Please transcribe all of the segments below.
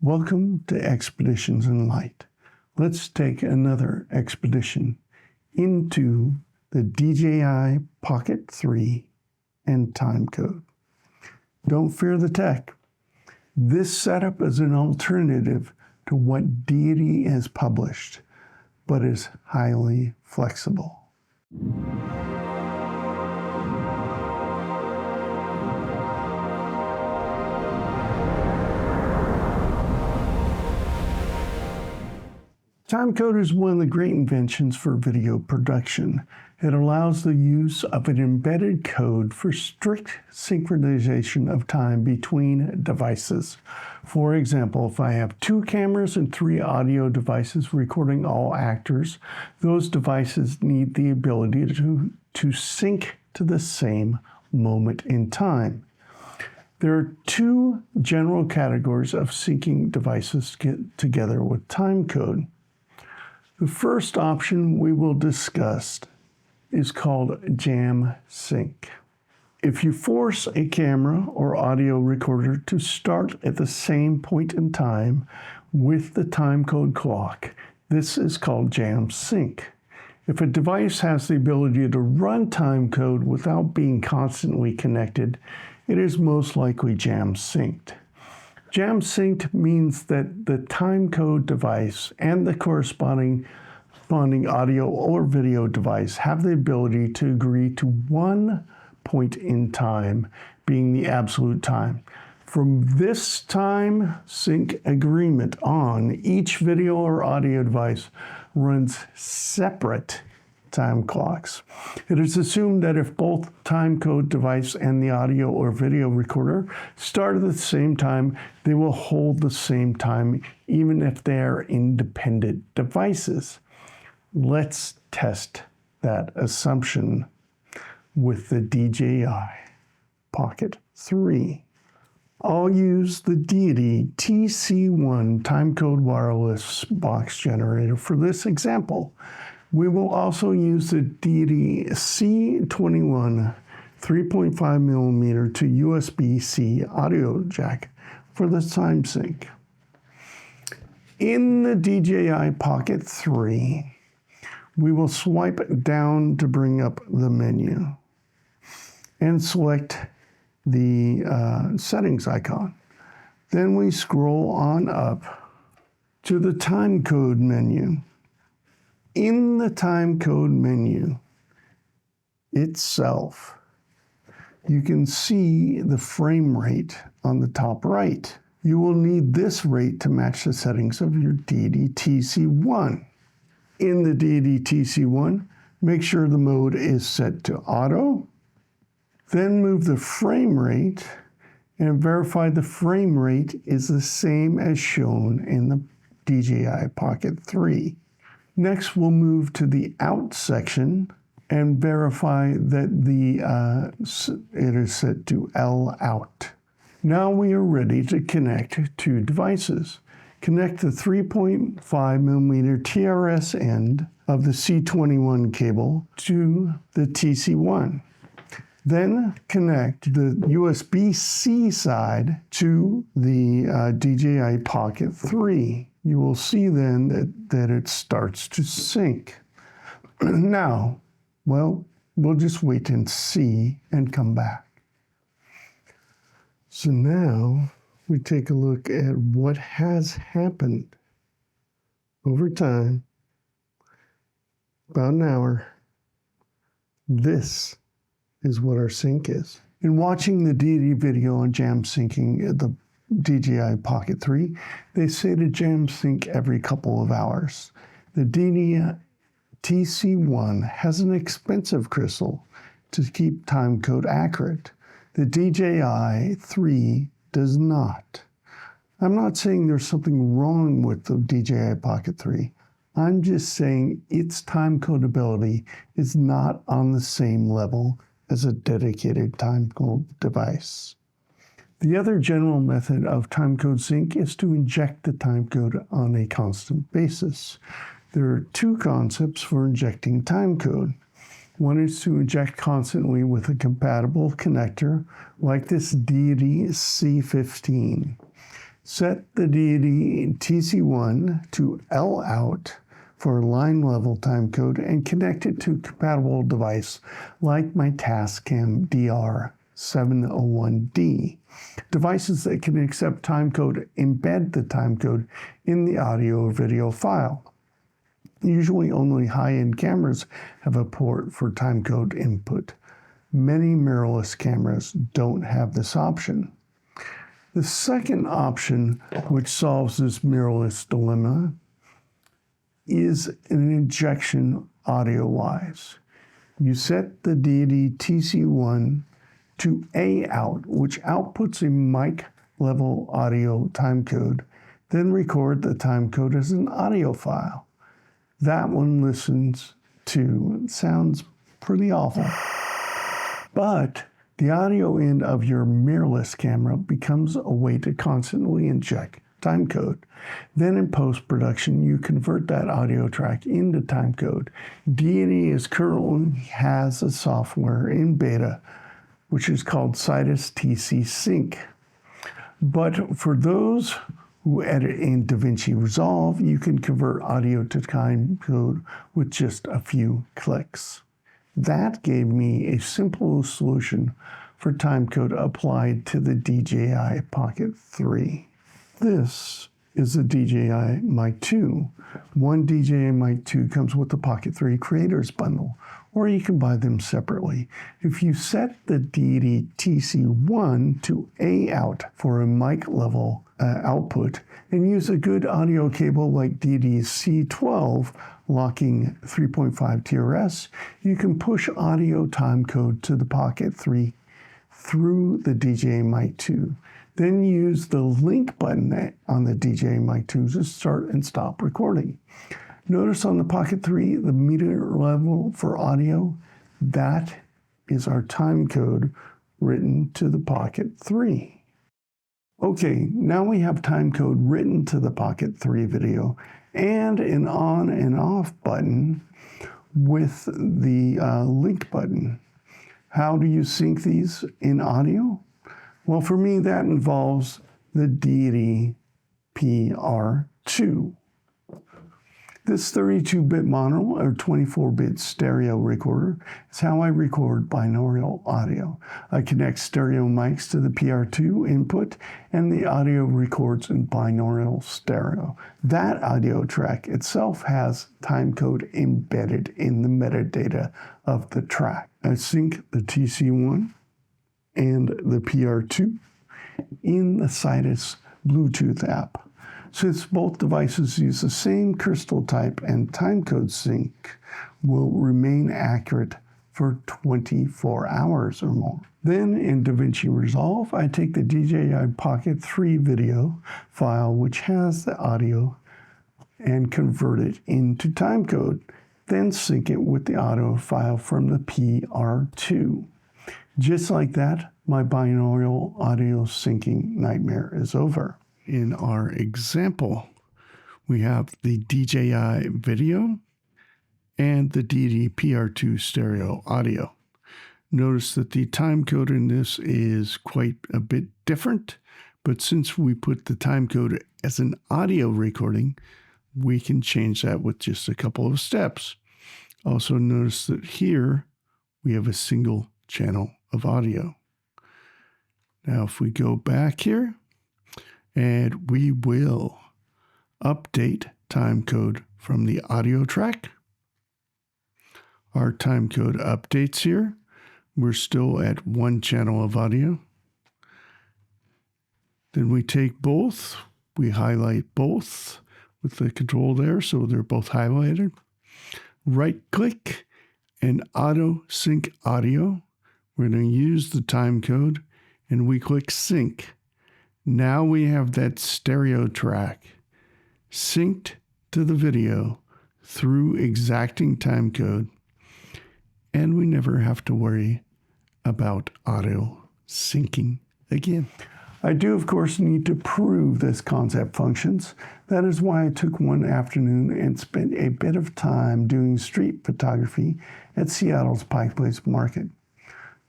Welcome to Expeditions in Light. Let's take another expedition into the DJI Pocket 3 and Timecode. Don't fear the tech. This setup is an alternative to what Deity has published, but is highly flexible. Timecode is one of the great inventions for video production. It allows the use of an embedded code for strict synchronization of time between devices. For example, if I have 2 cameras and 3 audio devices recording all actors, those devices need the ability to sync to the same moment in time. There are 2 general categories of syncing devices together with timecode. The first option we will discuss is called jam sync. If you force a camera or audio recorder to start at the same point in time with the timecode clock, this is called jam sync. If a device has the ability to run timecode without being constantly connected, it is most likely jam synced. Jam synced means that the timecode device and the corresponding audio or video device have the ability to agree to one point in time being the absolute time. From this time sync agreement on, each video or audio device runs separate time clocks. It is assumed that if both timecode device and the audio or video recorder start at the same time, they will hold the same time even if they are independent devices. Let's test that assumption with the DJI Pocket 3. I'll use the Deity TC1 timecode wireless box generator for this example. We will also use the Deity C21 3.5mm to USB-C audio jack for the time sync. In the DJI Pocket 3, we will swipe down to bring up the menu and select the settings icon. Then we scroll on up to the timecode menu. In the timecode menu itself, you can see the frame rate on the top right. You will need this rate to match the settings of your Deity TC1. In the Deity TC1, make sure the mode is set to auto, then move the frame rate and verify the frame rate is the same as shown in the DJI Pocket 3. Next, we'll move to the out section and verify that it is set to L out. Now we are ready to connect 2 devices. Connect the 3.5mm TRS end of the C21 cable to the TC1. Then connect the USB-C side to the DJI Pocket 3. You will see then that it starts to sync. Now, well, we'll just wait and see and come back. So now we take a look at what has happened over time, about an hour. This is what our sync is. In watching the Deity video on jam syncing the DJI Pocket 3, they say to jam sync every couple of hours. The Deity TC1 has an expensive crystal to keep timecode accurate. The DJI 3 does not. I'm not saying there's something wrong with the DJI Pocket 3. I'm just saying its timecode ability is not on the same level as a dedicated timecode device. The other general method of timecode sync is to inject the timecode on a constant basis. There are 2 concepts for injecting timecode. One is to inject constantly with a compatible connector like this Deity C15. Set the Deity TC1 to L out for line level timecode and connect it to a compatible device like my Tascam DR701D. Devices that can accept timecode embed the timecode in the audio or video file. Usually only high-end cameras have a port for timecode input. Many mirrorless cameras don't have this option. The second option, which solves this mirrorless dilemma, is an injection audio-wise. You set the Deity TC1 to A out, which outputs a mic level audio timecode, then record the timecode as an audio file. That one listens to, sounds pretty awful. But the audio end of your mirrorless camera becomes a way to constantly inject timecode. Then in post-production, you convert that audio track into timecode. Deity currently has a software in beta, which is called Sidus TC Sync. But for those who edit in Davinci Resolve, you can convert audio to timecode with just a few clicks. That gave me a simple solution for timecode applied to the DJI Pocket 3. This is the DJI Mic 2. One DJI Mic 2 comes with the Pocket 3 Creators Bundle, or you can buy them separately. If you set the Deity TC1 to A out for a mic level output and use a good audio cable like Deity's C12 locking 3.5 TRS, you can push audio timecode to the Pocket 3 through the DJI Mic 2. Then use the link button on the DJI Mic 2 to start and stop recording. Notice on the Pocket 3, the meter level for audio, that is our timecode written to the Pocket 3. Okay, now we have timecode written to the Pocket 3 video and an on and off button with the link button. How do you sync these in audio? Well, for me, that involves the Deity PR2. This 32-bit mono or 24-bit stereo recorder is how I record binaural audio. I connect stereo mics to the PR2 input, and the audio records in binaural stereo. That audio track itself has timecode embedded in the metadata of the track. I sync the TC1 and the PR2 in the Sidus Bluetooth app. Since both devices use the same crystal type and timecode sync will remain accurate for 24 hours or more. Then in Davinci Resolve, I take the DJI Pocket 3 video file, which has the audio, and convert it into timecode, then sync it with the audio file from the PR2. Just like that, my binaural audio syncing nightmare is over. In our example, we have the DJI video and the Deity PR2 stereo audio. Notice that the timecode in this is quite a bit different, but since we put the timecode as an audio recording, we can change that with just a couple of steps. Also notice that here we have a single channel of audio. Now if we go back here, and we will update timecode from the audio track. Our timecode updates here. We're still at one channel of audio. Then we take both. We highlight both with the control there, so they're both highlighted. Right click and auto sync audio. We're going to use the timecode and we click sync. Now we have that stereo track synced to the video through exacting timecode, and we never have to worry about audio syncing again. I do, of course, need to prove this concept functions. That is why I took one afternoon and spent a bit of time doing street photography at Seattle's Pike Place Market.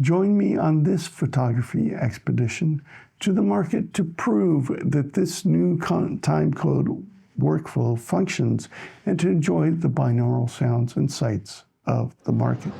Join me on this photography expedition to the market to prove that this new timecode workflow functions and to enjoy the binaural sounds and sights of the market.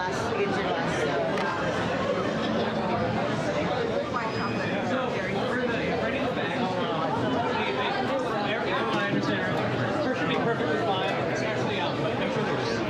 less, gives you less. Perfectly fine. It's actually out, but make sure there's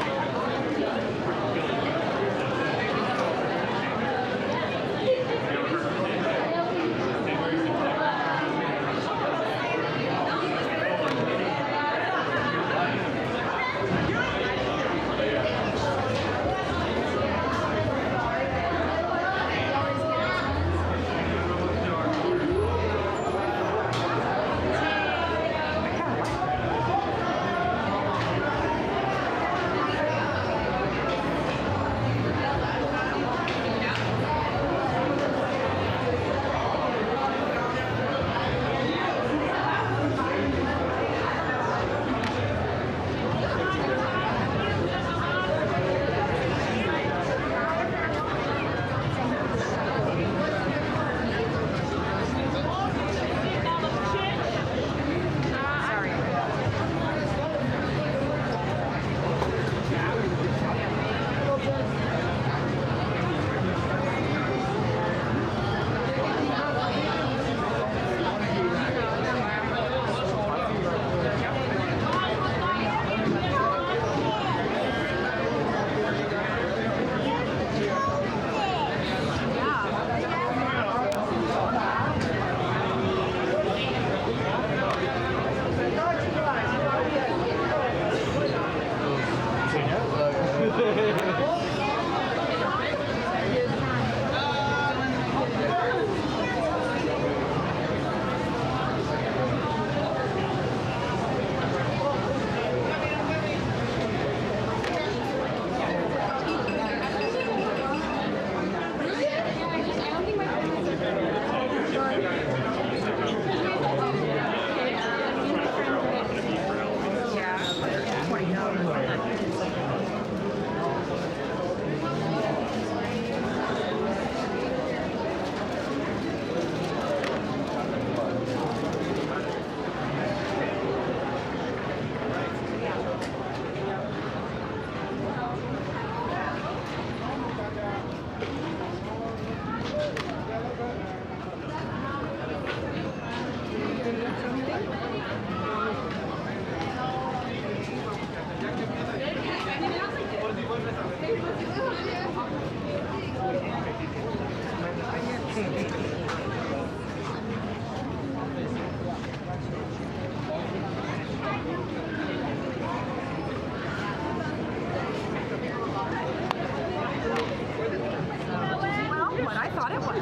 what I thought it was.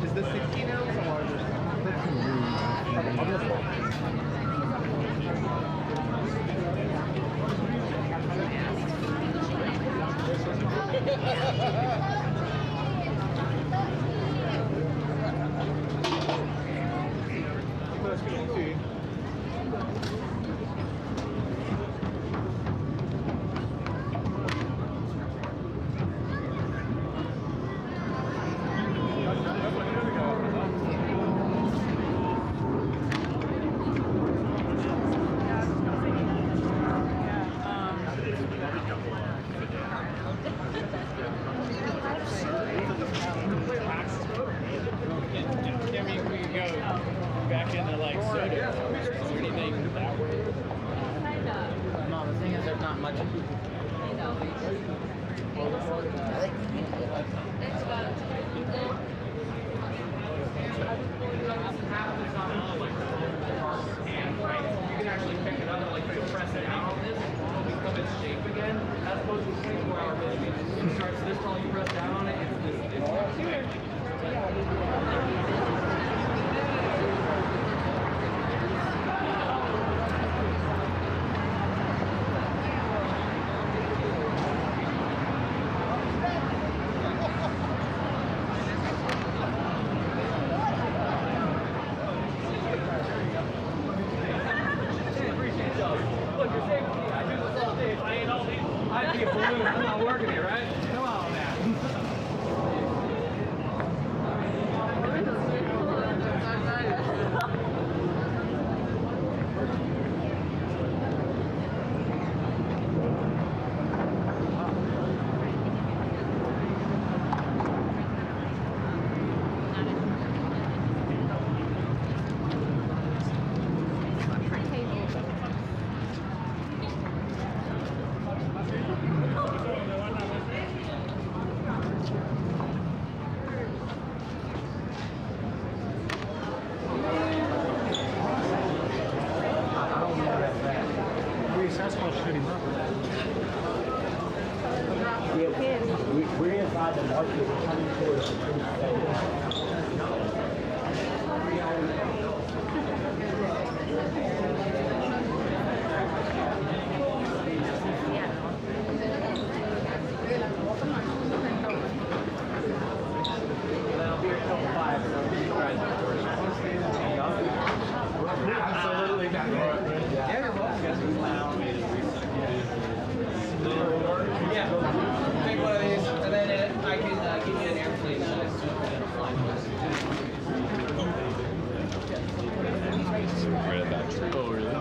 Is this 16 ounce or larger? We're inside the market. We're coming towards the Absolutely. Yeah, you're welcome. Yeah. Take one of these, and then I can give you an airplane. Right at that tree. Oh, really?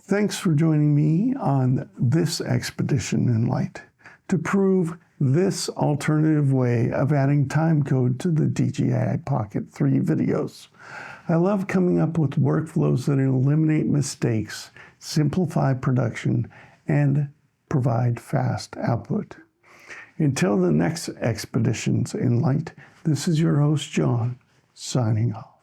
Thanks for joining me on this expedition in light to prove this alternative way of adding timecode to the DJI Pocket 3 videos. I love coming up with workflows that eliminate mistakes, simplify production, and provide fast output. Until the next expeditions in light, this is your host, John, signing off.